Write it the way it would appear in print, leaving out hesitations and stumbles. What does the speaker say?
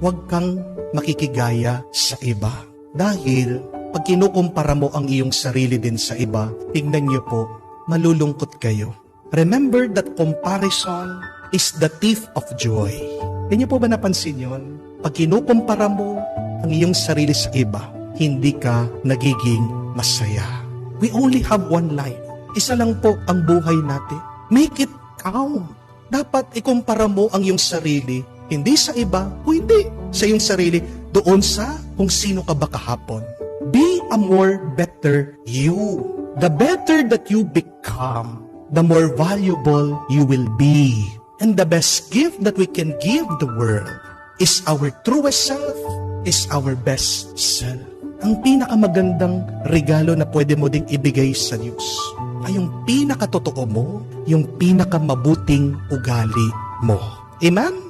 huwag kang makikigaya sa iba. Dahil pag kinukumpara mo ang iyong sarili din sa iba, tingnan niyo po, malulungkot kayo. Remember that comparison is the thief of joy. Hindi niyo po ba napansin yun? Pag kinukumpara mo ang iyong sarili sa iba, hindi ka nagiging masaya. We only have one life. Isa lang po ang buhay natin. Make it count. Dapat ikumpara mo ang iyong sarili, hindi sa iba, kundi sa iyong sarili, doon sa kung sino ka ba kahapon. Be a more better you. The better that you become, the more valuable you will be. And the best gift that we can give the world is our truest self, is our best self. Ang pinakamagandang regalo na pwede mo ding ibigay sa Diyos ay yung pinakatotoo mo, yung pinakamabuting ugali mo. Amen?